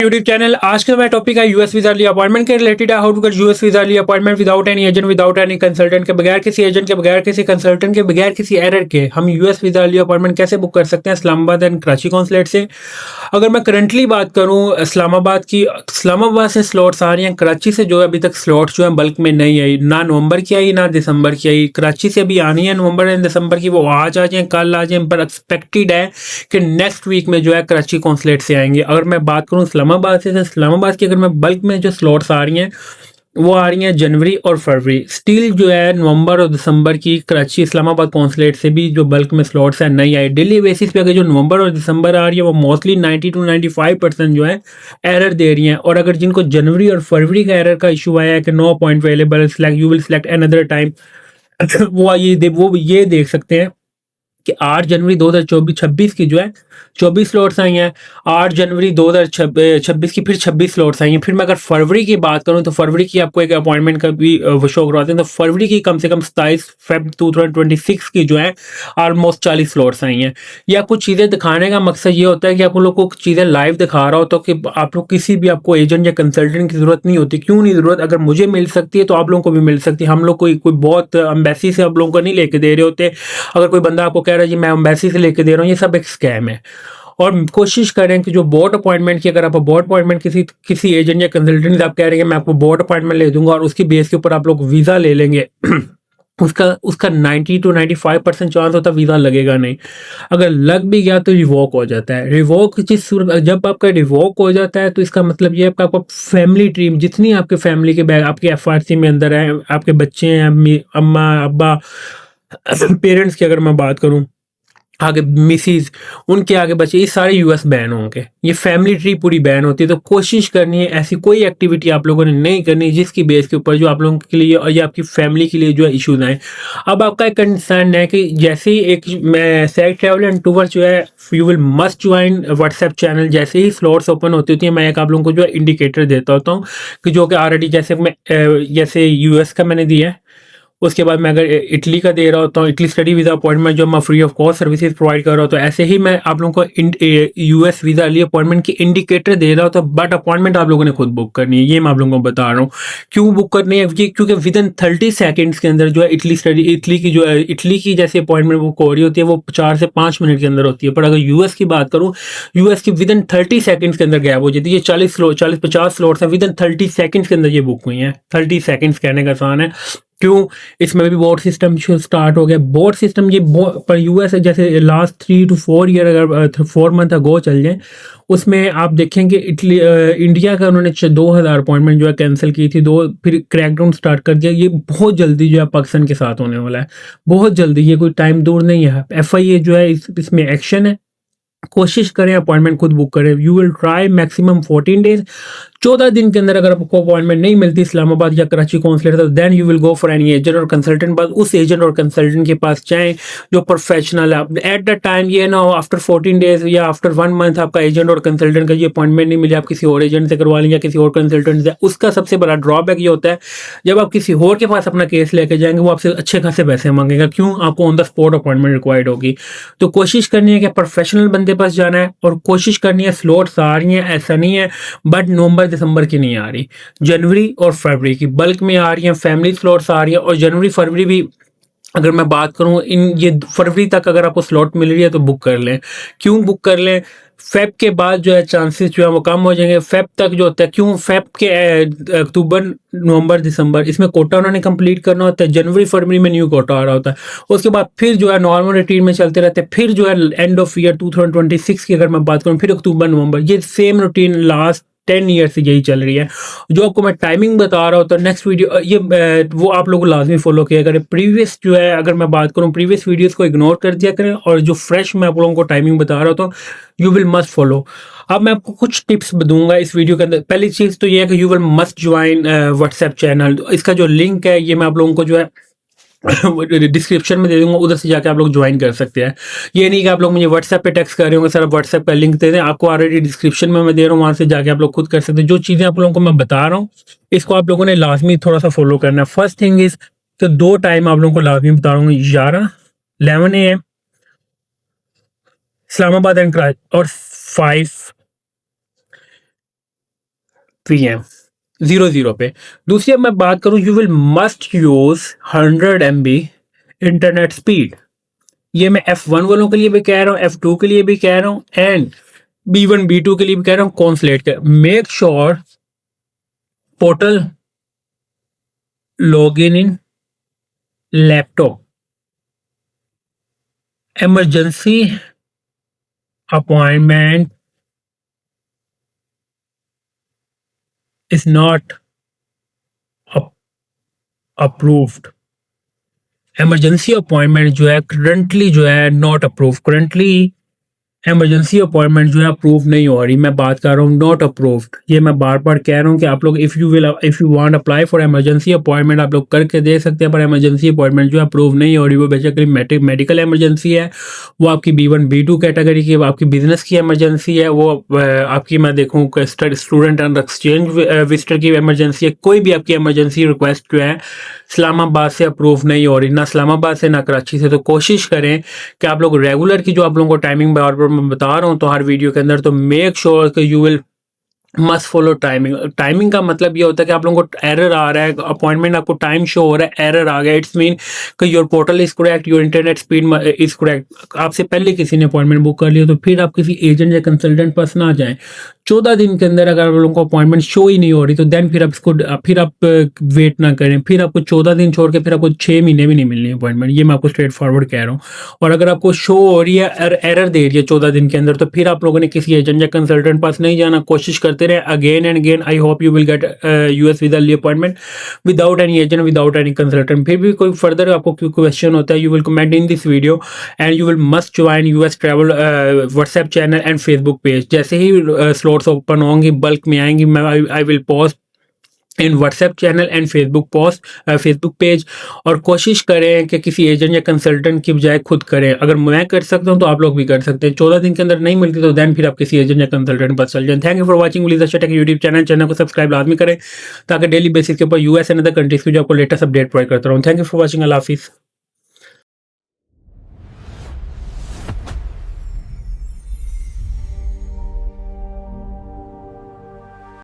YouTube channel. आज का हमारा टॉपिक है यूएस वीजा ली अपॉइंटमेंट के रिलेटेड है। How to get US visa ली appointment without any agent, without any consultant के बगैर, किसी एजेंट के बगैर, किसी कंसल्टेंट के बगैर, किसी एरर के हम यूएस वीजा ली अपॉइंटमेंट कैसे बुक कर सकते हैं इस्लामाबाद एंड कराची कॉन्सुलेट से। अगर मैं करंटली बात करूं इस्लामाबाद की, इस्लामाबाद से स्लॉट्स आ रही हैं। कराची से जो है अभी तक स्लॉट्स जो है बल्क में नहीं आई, ना नवंबर की आई ना दिसंबर की आई। कराची से अभी आनी है नवंबर एंड दिसंबर की, वो आज आ जाए कल आ जाए, पर एक्सपेक्टेड है कि नेक्स्ट वीक में जो है कराची कॉन्सुलेट से आएंगे। अगर मैं बात करूं इस्लामाबाद से, तो इस्लामाबाद की अगर मैं बल्क में जो स्लॉट्स आ रही हैं वो आ रही हैं जनवरी और फरवरी। स्टिल जो है नवंबर और दिसंबर की कराची इस्लामाबाद कॉन्सुलेट से भी जो बल्क में स्लॉट्स हैं नहीं आए। डेली बेसिस पे अगर जो नवंबर और दिसंबर आ रही है वो मोस्टली 90 to 95% जो है एरर दे रही हैं। और अगर जिनको जनवरी और फरवरी का एरर का इशू आया है कि no point available, select you will select another time, वो ये देख सकते हैं कि 8 जनवरी 2024-26 की जो है 24 स्लॉट्स आई हैं। 8 जनवरी 2026 की फिर 26 स्लॉट्स आई हैं। फिर मैं अगर फरवरी की बात करूं तो फरवरी की आपको एक अपॉइंटमेंट का भी वो शो करवाते हैं। तो फरवरी की कम से कम 27 फेब 2026 की जो है ऑलमोस्ट 40 स्लॉट्स आई हैं। या कुछ चीज़ें दिखाने का मकसद ये होता है कि आप लोग को चीज़ें लाइव दिखा रहा हो, तो कि आप लोग किसी भी आपको एजेंट या कंसल्टेंट की ज़रूरत नहीं होती। क्यों नहीं ज़रूरत? अगर मुझे मिल सकती है तो आप लोगों को भी मिल सकती है। हम लोग कोई बहुत एम्बेसी से आप लोगों को नहीं लेके दे रहे होते। अगर कोई बंदा आपको कह रहा है जी मैं एम्बेसी से लेके दे रहा हूँ, ये सब एक स्कैम है। और कोशिश करें कि जो बोर्ड अपॉइंटमेंट की, अगर आप बोर्ड अपॉइंटमेंट किसी एजेंट या कंसल्टेंट आप कह रहे हैं मैं आपको बोर्ड अपॉइंटमेंट ले दूंगा और उसकी बेस के ऊपर आप लोग वीज़ा ले लेंगे उसका उसका 90 to 95% चांस होता है वीज़ा लगेगा नहीं। अगर लग भी गया तो रिवोक हो जाता है। रिवोक जिस सूरत, जब आपका रिवोक हो जाता है तो इसका मतलब ये है कि आपका फैमिली ट्री जितनी आपके फैमिली के बैग आपके एफआरसी में अंदर है, आपके बच्चे हैं, अम्मी अम्मा अब्बा पेरेंट्स की अगर मैं बात करूं, आगे मिसीज, उनके आगे बच्चे, ये सारे यूएस बैन होंगे। ये फैमिली ट्री पूरी बैन होती है। तो कोशिश करनी है ऐसी कोई एक्टिविटी आप लोगों ने नहीं करनी जिसकी बेस के ऊपर जो आप लोगों के लिए और या आपकी फैमिली के लिए जो है इशूज आए। अब आपका एक कंसर्न है कि जैसे ही एक मैं सेलेक्ट ट्रैवल एंड टूर जो है you will must join WhatsApp channel. जैसे ही स्लॉट्स ओपन होती है मैं एक आप लोगों को जो है इंडिकेटर देता होता हूँ कि जो कि ऑलरेडी जैसे यूएस का मैंने दिया है। उसके बाद मैं अगर इटली का दे रहा होता हूँ, इटली स्टडी वीज़ा अपॉइंटमेंट जो मैं free of cost services provide कर रहा हूँ, तो ऐसे ही मैं आप लोगों को यूएस वीज़ा लिए अपॉइंटमेंट की इंडिकेटर दे रहा होता हूँ। बट अपॉइंटमेंट आप लोगों ने खुद बुक करनी है, ये मैं आप लोगों को बता रहा हूँ। क्यों बुक करनी है? क्योंकि विद इन 30 सेकेंड्स के अंदर जो है इटली की जैसे अपॉइंटमेंट बुक हो रही होती है वो 4 से 5 मिनट के अंदर होती है। पर अगर यूएस की बात करूँ, यूएस की विद इन 30 सेकेंड्स के अंदर गैप हो जाती है। ये 40-50 स्लॉट्स हैं, विद इन 30 सेकेंड्स के अंदर ये बुक हुई हैं। 30 सेकेंड्स कहने का आसान है। क्यों? इसमें भी बोर्ड सिस्टम स्टार्ट हो गया। बोर्ड सिस्टम ये पर यूएस जैसे लास्ट 3 to 4 ईयर अगर 4 मंथ अगो चल जाए, उसमें आप देखेंगे इंडिया का उन्होंने 2000 अपॉइंटमेंट जो है कैंसिल की थी, फिर क्रैकडाउन स्टार्ट कर दिया। ये बहुत जल्दी जो है पाकिस्तान के साथ होने वाला है, बहुत जल्दी, ये कोई टाइम दूर नहीं है। एफआईए जो है इसमें एक्शन है। कोशिश करें अपॉइंटमेंट खुद बुक करें। You will try maximum 14 days. 14 दिन के अंदर अगर आपको अपॉइंटमेंट नहीं मिलती इस्लामाबाद या कराची कॉन्सुलेट, तो then you will go for any agent और कंसल्टेंट। बस उस एजेंट और कंसल्टेंट के पास जाएं जो प्रोफेशनल है। एट द टाइम ये ना हो आफ्टर 14 डेज या आफ्टर 1 मंथ आपका एजेंट और कंसल्टेंट का ये अपॉइंटमेंट नहीं मिले, आप किसी और एजेंट से करवा लें या किसी और कंसल्टेंट से। उसका सबसे बड़ा ड्रॉबैक ये होता है जब आप किसी और के पास अपना केस लेके जाएंगे वो आपसे अच्छे खासे पैसे मांगेगा। क्यों? आपको on the spot appointment required होगी। तो कोशिश करनी है कि प्रोफेशनल बंदे पास जाना है और कोशिश करनी है स्लॉट्स आ रही हैं, ऐसा नहीं है बट नवंबर दिसंबर की नहीं आ रही, जनवरी और फरवरी की बल्क में आ रही हैं। फैमिली स्लॉट्स आ रही हैं और जनवरी फरवरी भी अगर मैं बात करूं, इन ये फरवरी तक अगर आपको स्लॉट मिल रही है तो बुक कर लें। क्यों बुक कर लें? फेब के बाद जो है चांसेस जो है वो कम हो जाएंगे। फेब तक जो होता है, क्यों फेब के अक्टूबर नवंबर दिसंबर इसमें कोटा उन्होंने कंप्लीट करना होता है। जनवरी फरवरी में न्यू कोटा आ रहा होता है। उसके बाद फिर जो है नॉर्मल रूटीन में चलते रहते हैं। फिर जो है एंड ऑफ ईयर 2026 की अगर मैं बात करूँ, फिर अक्टूबर नवंबर, ये सेम रूटीन लास्ट 10 ईयर से यही चल रही है। जो आपको मैं टाइमिंग बता रहा हूँ तो नेक्स्ट वीडियो ये वो आप लोगों को लाजमी फॉलो किया करें। प्रीवियस जो है अगर मैं बात करूँ, प्रीवियस वीडियोस को इग्नोर कर दिया करें और जो फ्रेश मैं आप लोगों को टाइमिंग बता रहा हूँ तो यू विल मस्ट फॉलो। अब मैं आपको कुछ टिप्स दूंगा इस वीडियो के अंदर। पहली चीज़ तो ये है कि you will must join WhatsApp channel. इसका जो लिंक है ये मैं आप लोगों को जो है डिस्क्रिप्शन में दे दूंगा, उधर से जाके आप लोग ज्वाइन कर सकते हैं। ये नहीं कि आप लोग मुझे व्हाट्सएप पे टेक्स्ट कर रहे होंगे सर आप व्हाट्सएप का लिंक दे दें, आपको ऑलरेडी डिस्क्रिप्शन में मैं दे रहा हूँ, वहां से जाके आप लोग खुद कर सकते हैं। जो चीज़ें आप लोगों को मैं बता रहा हूँ इसको आप लोगों ने लाजमी थोड़ा सा फॉलो करना है। फर्स्ट थिंग इज तो 2 टाइम आप लोगों को लाजमी बता रहा हूँ, 11 AM इस्लामाबाद एंड कराची और 5 PM 00 पे। दूसरी अब मैं बात करूं, you will must use 100 MB internet speed. ये मैं F1 वालों के लिए भी कह रहा हूँ, F2 के लिए भी कह रहा हूँ एंड B1 B2 के लिए भी कह रहा हूँ, कॉन्सलेट के। Make sure portal login in laptop, emergency appointment is not approved। Emergency appointment जो है करंटली जो है not approve, currently emergency appointment जो है अप्रूव नहीं हो रही। मैं बात कर रहा हूँ नॉट अप्रूव्ड। ये मैं बार बार कह रहा हूँ कि आप लोग if you want apply for emergency appointment आप लोग करके दे सकते हैं, पर इमरजेंसी अपॉइंटमेंट जो है अप्रूव नहीं हो रही। वो बेसिकली मेडिकल इमरजेंसी है, वो आपकी B1 B2 कैटेगरी की, आपकी बिजनेस की इमरजेंसी है, वो आपकी मैं देखूँ स्टूडेंट एंड एक्सचेंज विजिटर की इमरजेंसी है। कोई भी आपकी इमरजेंसी रिक्वेस्ट जो है इस्लामाबाद से अप्रूव नहीं हो रही, ना इस्लामाबाद से ना कराची से। तो कोशिश करें कि आप लोग रेगुलर की जो आप लोगों को टाइमिंग बार बार मैं बता रहा हूँ तो हर वीडियो के अंदर, तो मेक श्योर कि you will must follow timing. Timing का मतलब ये होता है कि आप लोगों को एरर आ रहा है, अपॉइंटमेंट आपको टाइम शो हो रहा है, एरर आ गया, इट्स मीन कि your portal is correct, your internet speed is correct. आपसे पहले किसी ने अपॉइंटमेंट बुक कर लिया तो फिर आप किसी एजेंट या कंसल्टेंट पास ना जाएं। 14 दिन के अंदर अगर आप लोगों को अपॉइंटमेंट शो ही नहीं हो रही तो देन फिर आप वेट ना करें, फिर आपको 14 दिन छोड़ के फिर आपको 6 महीने भी नहीं मिलनी अपॉइंटमेंट। ये मैं आपको स्ट्रेट फॉरवर्ड कह रहा हूँ। और अगर आपको शो हो रही है, एरर दे रही है 14 दिन के अंदर, तो फिर आप लोगों ने किसी एजेंट या कंसल्टेंट पास नहीं जाना। कोशिश करते रहे again and again. I hope you will get US visa appointment without any agent, without any consultant. फिर भी कोई फर्दर आपको कोई क्वेश्चन होता है, you will comment in this video and you will must join US travel WhatsApp channel and Facebook page. जैसे ही slots open होंगी, bulk में आएंगी, मैं I will post in WhatsApp channel and Facebook page. और कोशिश करें कि किसी एजेंट या कंसल्टेंट की बजाय खुद करें। अगर मैं कर सकता हूं तो आप लोग भी कर सकते हैं। 14 दिन के अंदर नहीं मिलती तो देन फिर आप किसी एजेंट या कंसल्टेंट पर चल जाएं। थैंक यू फॉर वाचिंग विलीज़ टेक यूट्यूब चैनल को सब्सक्राइब लाजमी करें ताकि डेली बेसिस के ऊपर US एंड अदर कंट्रीज की जो आपको लेटेस्ट अपडेट प्रोवाइड करता रहूं। Thank you for watching. अल्लाह हाफिज़।